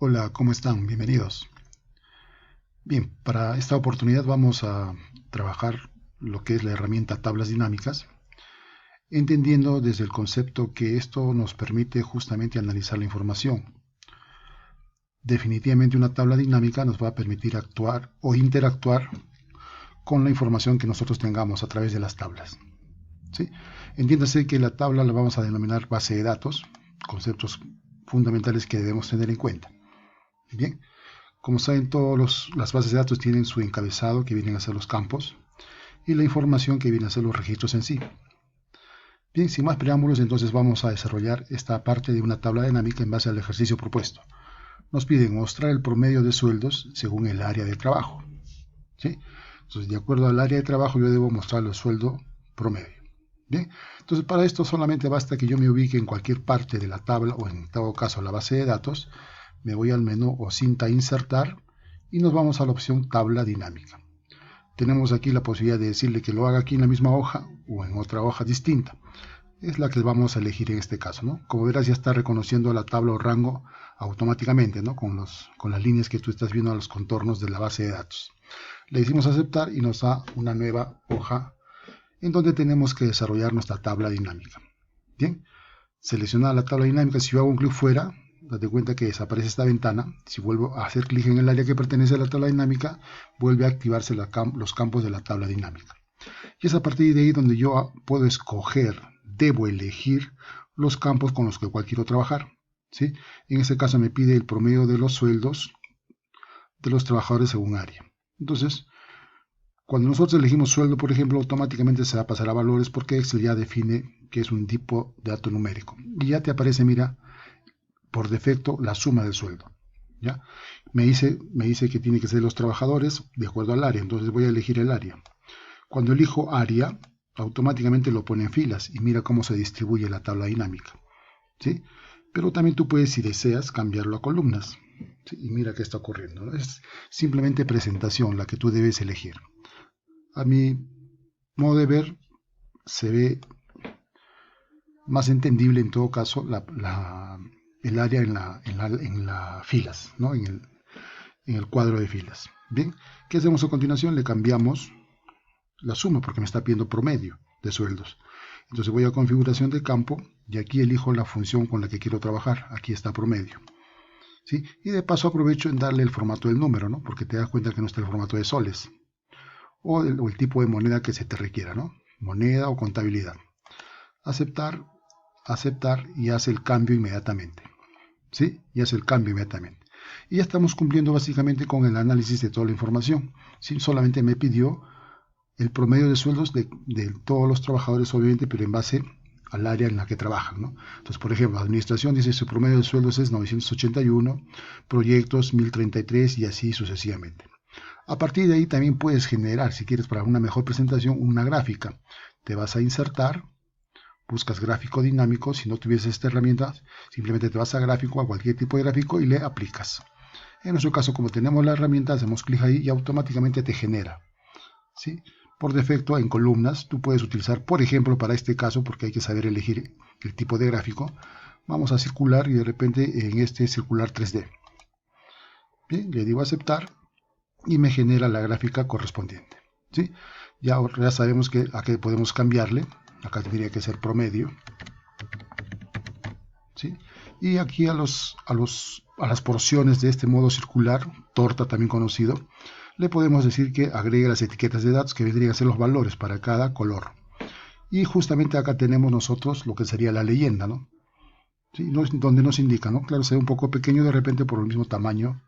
Hola, ¿cómo están? Bienvenidos. Bien, para esta oportunidad vamos a trabajar lo que es la herramienta tablas dinámicas, entendiendo desde el concepto que esto nos permite justamente analizar la información. Definitivamente una tabla dinámica nos va a permitir actuar o interactuar con la información que nosotros tengamos a través de las tablas. ¿Sí? Entiéndase que la tabla la vamos a denominar base de datos, conceptos fundamentales que debemos tener en cuenta. Bien. Como saben, todas las bases de datos tienen su encabezado, que vienen a ser los campos, y la información, que vienen a ser los registros en sí. Bien, sin más preámbulos, entonces vamos a desarrollar esta parte de una tabla dinámica en base al ejercicio propuesto. Nos piden mostrar el promedio de sueldos según el área de trabajo. ¿Sí? Entonces, de acuerdo al área de trabajo, yo debo mostrar el sueldo promedio. Bien, entonces para esto solamente basta que yo me ubique en cualquier parte de la tabla, o en todo caso la base de datos. Me voy al menú o cinta insertar y nos vamos a la opción tabla dinámica. Tenemos aquí la posibilidad de decirle que lo haga aquí en la misma hoja o en otra hoja distinta. Es la que vamos a elegir en este caso, ¿no? Como verás, ya está reconociendo la tabla o rango automáticamente, ¿no? Con las líneas que tú estás viendo a los contornos de la base de datos. Le decimos aceptar y nos da una nueva hoja en donde tenemos que desarrollar nuestra tabla dinámica. Bien, seleccionada la tabla dinámica, si yo hago un clic fuera, date cuenta que desaparece esta ventana. Si vuelvo a hacer clic en el área que pertenece a la tabla dinámica, vuelve a activarse los campos de la tabla dinámica. Y es a partir de ahí donde yo puedo escoger, debo elegir los campos con los que quiero trabajar. ¿Sí? En este caso me pide el promedio de los sueldos de los trabajadores según área. Entonces, cuando nosotros elegimos sueldo, por ejemplo, automáticamente se va a pasar a valores porque Excel ya define que es un tipo de dato numérico. Y ya te aparece, mira, por defecto la suma del sueldo. ¿Ya? Me dice que tiene que ser los trabajadores de acuerdo al área, entonces voy a elegir el área. Cuando elijo área, automáticamente lo pone en filas y mira cómo se distribuye la tabla dinámica. ¿Sí? Pero también tú puedes, si deseas, cambiarlo a columnas. ¿Sí? Y mira qué está ocurriendo, ¿no? Es simplemente presentación la que tú debes elegir. A mi modo de ver, se ve más entendible en todo caso el área en las filas, ¿no? En el cuadro de filas. Bien, ¿qué hacemos a continuación? Le cambiamos la suma porque me está pidiendo promedio de sueldos. Entonces voy a configuración de campo y aquí elijo la función con la que quiero trabajar. Aquí está promedio. ¿Sí? Y de paso aprovecho en darle el formato del número, ¿no? Porque te das cuenta que no está el formato de soles o el tipo de moneda que se te requiera, ¿no? Moneda o contabilidad. Aceptar, aceptar y hace el cambio inmediatamente. ¿Sí? Y hace el cambio inmediatamente. Y ya estamos cumpliendo básicamente con el análisis de toda la información. ¿Sí? Solamente me pidió el promedio de sueldos de todos los trabajadores, obviamente, pero en base al área en la que trabajan, ¿no? Entonces, por ejemplo, administración dice su promedio de sueldos es 981, proyectos 1033 y así sucesivamente. A partir de ahí también puedes generar, si quieres para una mejor presentación, una gráfica. Te vas a insertar, buscas gráfico dinámico. Si no tuvieses esta herramienta, simplemente te vas a gráfico, a cualquier tipo de gráfico y le aplicas. En nuestro caso, como tenemos la herramienta, hacemos clic ahí y automáticamente te genera. ¿Sí? Por defecto en columnas. Tú puedes utilizar, por ejemplo, para este caso, porque hay que saber elegir el tipo de gráfico, vamos a circular y de repente en este circular 3D. Bien, le digo aceptar y me genera la gráfica correspondiente. ¿Sí? Ya sabemos que a qué podemos cambiarle. Acá tendría que ser promedio. ¿Sí? Y aquí a las porciones de este modo circular, torta también conocido, le podemos decir que agregue las etiquetas de datos que vendrían a ser los valores para cada color. Y justamente acá tenemos nosotros lo que sería la leyenda, ¿no? ¿Sí? Donde nos indica, ¿no? Claro, se ve un poco pequeño de repente por el mismo tamaño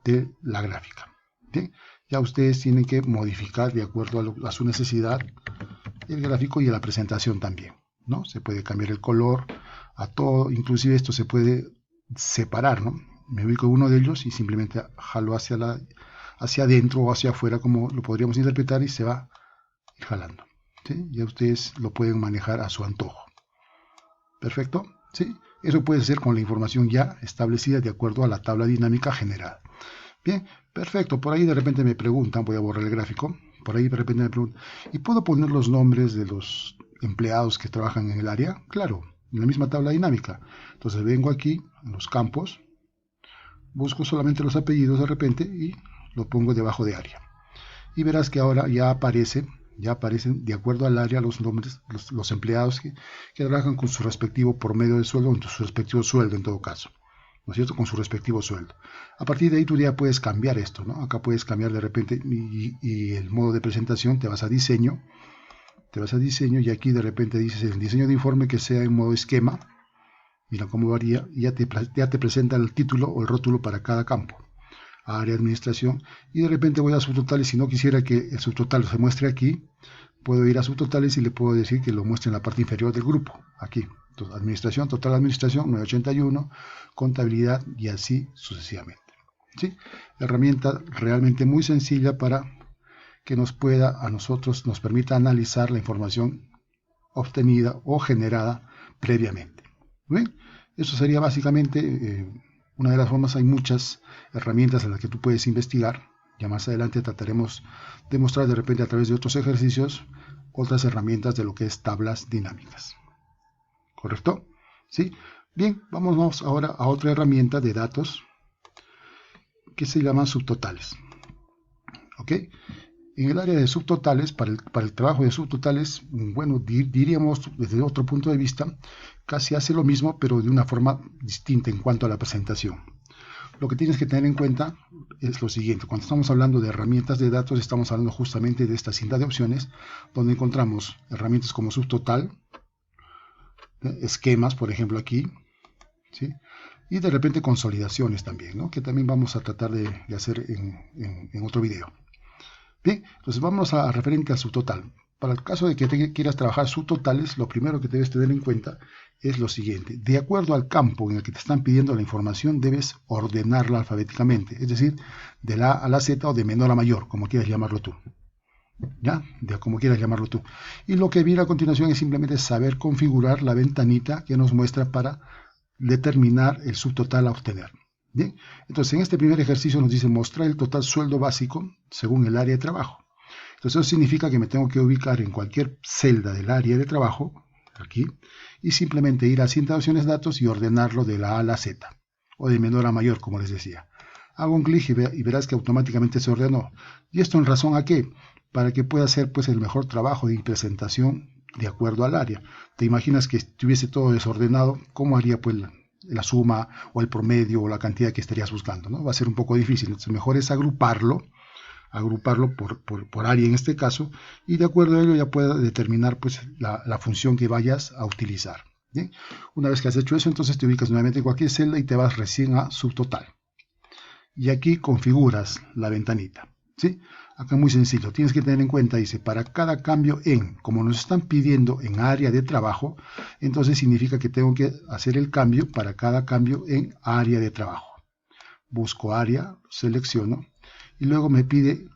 de la gráfica. ¿Bien? Ya ustedes tienen que modificar de acuerdo a su necesidad el gráfico y a la presentación también, ¿no? Se puede cambiar el color a todo, inclusive esto se puede separar, ¿no? Me ubico en uno de ellos y simplemente jalo hacia adentro o hacia afuera, como lo podríamos interpretar, y se va jalando. ¿Sí? Ya ustedes lo pueden manejar a su antojo. ¿Perfecto? ¿Sí? Eso puede ser con la información ya establecida de acuerdo a la tabla dinámica generada. Bien, perfecto. Por ahí de repente me preguntan, voy a borrar el gráfico, por ahí de repente me preguntan, ¿y puedo poner los nombres de los empleados que trabajan en el área? Claro, en la misma tabla dinámica. Entonces vengo aquí, en los campos, busco solamente los apellidos de repente y lo pongo debajo de área. Y verás que ahora ya aparecen de acuerdo al área los nombres, los empleados que trabajan con su respectivo promedio de sueldo, o su respectivo sueldo en todo caso, ¿no es cierto? Con su respectivo sueldo. A partir de ahí tú ya puedes cambiar esto, ¿no? Acá puedes cambiar de repente y el modo de presentación, te vas a diseño y aquí de repente dices el diseño de informe que sea en modo esquema. Mira cómo varía, y ya te presenta el título o el rótulo para cada campo. Área de administración, y de repente voy a subtotales. Si no quisiera que el subtotal se muestre aquí, puedo ir a subtotales y le puedo decir que lo muestre en la parte inferior del grupo, aquí. Entonces, administración, total administración, 981, contabilidad y así sucesivamente. ¿Sí? Herramienta realmente muy sencilla para que a nosotros nos permita analizar la información obtenida o generada previamente. ¿Bien? Eso sería básicamente una de las formas. Hay muchas herramientas en las que tú puedes investigar. Ya más adelante trataremos de mostrar de repente a través de otros ejercicios otras herramientas de lo que es tablas dinámicas. ¿Correcto? ¿Sí? Bien, vamos ahora a otra herramienta de datos que se llama subtotales. ¿Ok? En el área de subtotales, para el trabajo de subtotales, bueno, diríamos desde otro punto de vista, casi hace lo mismo, pero de una forma distinta en cuanto a la presentación. Lo que tienes que tener en cuenta es lo siguiente: cuando estamos hablando de herramientas de datos, estamos hablando justamente de esta cinta de opciones, donde encontramos herramientas como subtotal, esquemas, por ejemplo aquí, ¿sí? Y de repente consolidaciones también, ¿no? Que también vamos a tratar de hacer en otro video. Bien, entonces vamos a referente al subtotal. Para el caso de que quieras trabajar subtotales, lo primero que debes tener en cuenta es lo siguiente: de acuerdo al campo en el que te están pidiendo la información, debes ordenarla alfabéticamente, es decir, de la A a la Z o de menor a mayor, como quieras llamarlo tú. ¿Ya? Como quieras llamarlo tú. Y lo que viene a continuación es simplemente saber configurar la ventanita que nos muestra para determinar el subtotal a obtener. Bien, entonces en este primer ejercicio nos dice mostrar el total sueldo básico según el área de trabajo. Entonces eso significa que me tengo que ubicar en cualquier celda del área de trabajo, aquí, y simplemente ir a cinta de opciones datos y ordenarlo de la A a la Z, o de menor a mayor, como les decía. Hago un clic y verás que automáticamente se ordenó. ¿Y esto en razón a qué? Para que pueda hacer pues el mejor trabajo de presentación de acuerdo al área. ¿Te imaginas que estuviese todo desordenado? ¿Cómo haría pues la suma o el promedio o la cantidad que estarías buscando, ¿no? Va a ser un poco difícil. Entonces mejor es agruparlo por área en este caso, y de acuerdo a ello ya pueda determinar pues la función que vayas a utilizar. ¿Bien? Una vez que has hecho eso, entonces te ubicas nuevamente en cualquier celda y te vas recién a subtotal. Y aquí configuras la ventanita. ¿Sí? Acá muy sencillo, tienes que tener en cuenta, dice, para cada cambio como nos están pidiendo en área de trabajo, entonces significa que tengo que hacer el cambio para cada cambio en área de trabajo. Busco área, selecciono, y luego me pide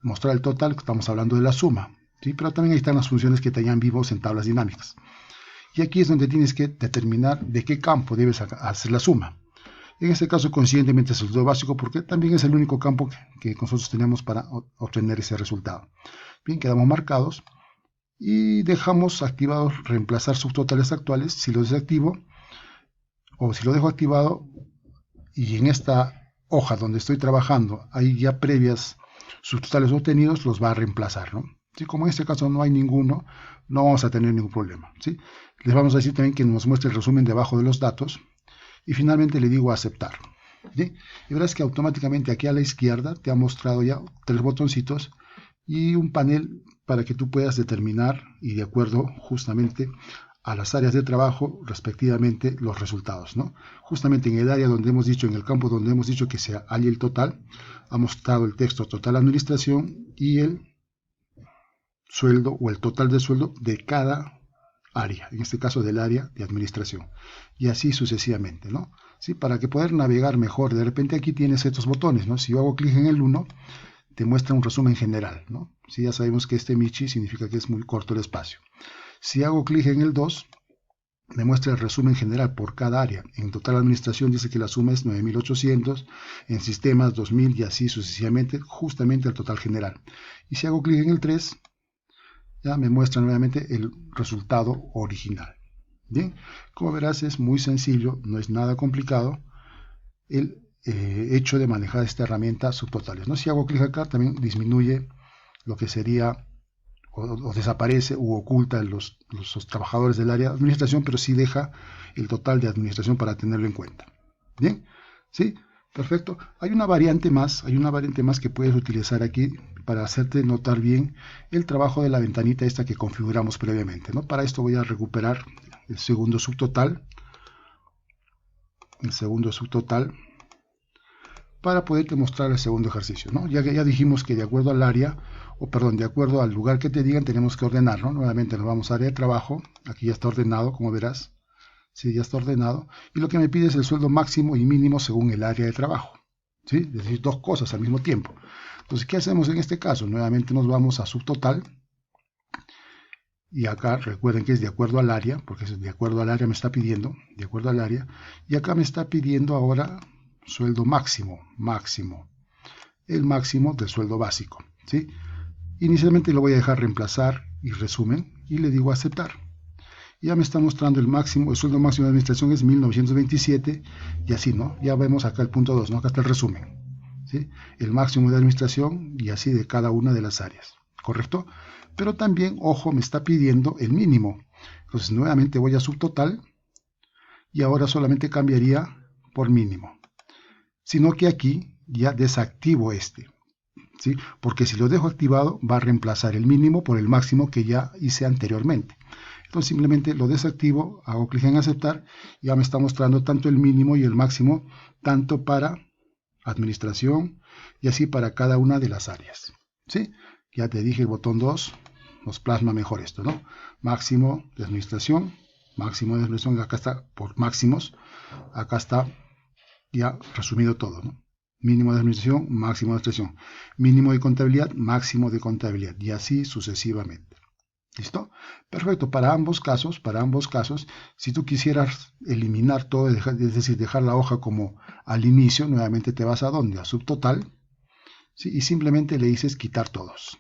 mostrar el total, estamos hablando de la suma, ¿sí? Pero también ahí están las funciones que tenían vivos en tablas dinámicas. Y aquí es donde tienes que determinar de qué campo debes hacer la suma. En este caso, coincidentemente, es el resultado básico, porque también es el único campo que nosotros tenemos para obtener ese resultado. Bien, quedamos marcados y dejamos activados reemplazar subtotales actuales. Si lo desactivo o si lo dejo activado y en esta hoja donde estoy trabajando hay ya previas subtotales obtenidos, los va a reemplazar, ¿no? ¿Sí? Como en este caso no hay ninguno, no vamos a tener ningún problema, ¿sí? Les vamos a decir también que nos muestre el resumen debajo de los datos. Y finalmente le digo aceptar. ¿Sí? Y verás que automáticamente aquí a la izquierda te ha mostrado ya 3 botoncitos y un panel para que tú puedas determinar y de acuerdo justamente a las áreas de trabajo respectivamente los resultados, ¿no? Justamente en el área donde hemos dicho, en el campo donde hemos dicho que se halle el total, ha mostrado el texto total administración y el sueldo o el total de sueldo de cada área, en este caso del área de administración, y así sucesivamente, ¿no? ¿Sí? Para que poder navegar mejor, de repente aquí tienes estos botones, ¿no? Si yo hago clic en el 1, te muestra un resumen general, ¿no? Si ya sabemos que este Michi significa que es muy corto el espacio. Si hago clic en el 2, me muestra el resumen general por cada área. En total administración dice que la suma es 9.800, en sistemas 2.000 y así sucesivamente, justamente el total general. Y si hago clic en el 3, ya me muestra nuevamente el resultado original. Bien, como verás es muy sencillo, no es nada complicado el hecho de manejar esta herramienta subtotales, ¿no? Si hago clic acá, también disminuye lo que sería o desaparece u oculta los trabajadores del área de administración, pero sí deja el total de administración para tenerlo en cuenta. Bien, ¿sí? Perfecto. Hay una variante más que puedes utilizar aquí para hacerte notar bien el trabajo de la ventanita esta que configuramos previamente, ¿no? Para esto voy a recuperar el segundo subtotal, para poderte mostrar el segundo ejercicio, ¿no? Ya dijimos que de acuerdo al área, de acuerdo al lugar que te digan, tenemos que ordenar, ¿no? Nuevamente nos vamos a área de trabajo, aquí ya está ordenado, como verás, sí, ya está ordenado, y lo que me pide es el sueldo máximo y mínimo según el área de trabajo, ¿sí? Es decir, dos cosas al mismo tiempo. Entonces, ¿qué hacemos en este caso? Nuevamente nos vamos a subtotal, y acá recuerden que es de acuerdo al área, porque es de acuerdo al área me está pidiendo, de acuerdo al área, y acá me está pidiendo ahora sueldo máximo, el máximo del sueldo básico, ¿sí? Inicialmente lo voy a dejar reemplazar y resumen, y le digo aceptar. Ya me está mostrando el sueldo máximo de administración es 1927, y así, ¿no? Ya vemos acá el punto 2, ¿no? Acá está el resumen, ¿sí? El máximo de administración, y así de cada una de las áreas, ¿correcto? Pero también, ojo, me está pidiendo el mínimo. Entonces, nuevamente voy a subtotal, y ahora solamente cambiaría por mínimo. Sino que aquí ya desactivo este, ¿sí? Porque si lo dejo activado va a reemplazar el mínimo por el máximo que ya hice anteriormente. Entonces simplemente lo desactivo, hago clic en aceptar, y ya me está mostrando tanto el mínimo y el máximo, tanto para administración y así para cada una de las áreas, ¿sí? Ya te dije, el botón 2 nos plasma mejor esto, ¿no? Máximo de administración, acá está por máximos, acá está ya resumido todo, ¿no? Mínimo de administración, máximo de administración, mínimo de contabilidad, máximo de contabilidad, y así sucesivamente. ¿Listo? Perfecto. Para ambos casos, si tú quisieras eliminar todo, es decir, dejar la hoja como al inicio, nuevamente te vas a ¿dónde? A subtotal, ¿sí? Y simplemente le dices quitar todos.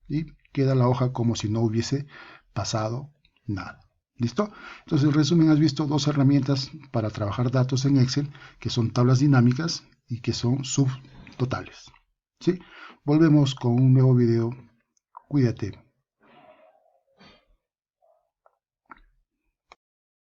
Y queda la hoja como si no hubiese pasado nada. ¿Listo? Entonces, en resumen, has visto dos herramientas para trabajar datos en Excel, que son tablas dinámicas y que son subtotales. ¿Sí? Volvemos con un nuevo video. Cuídate.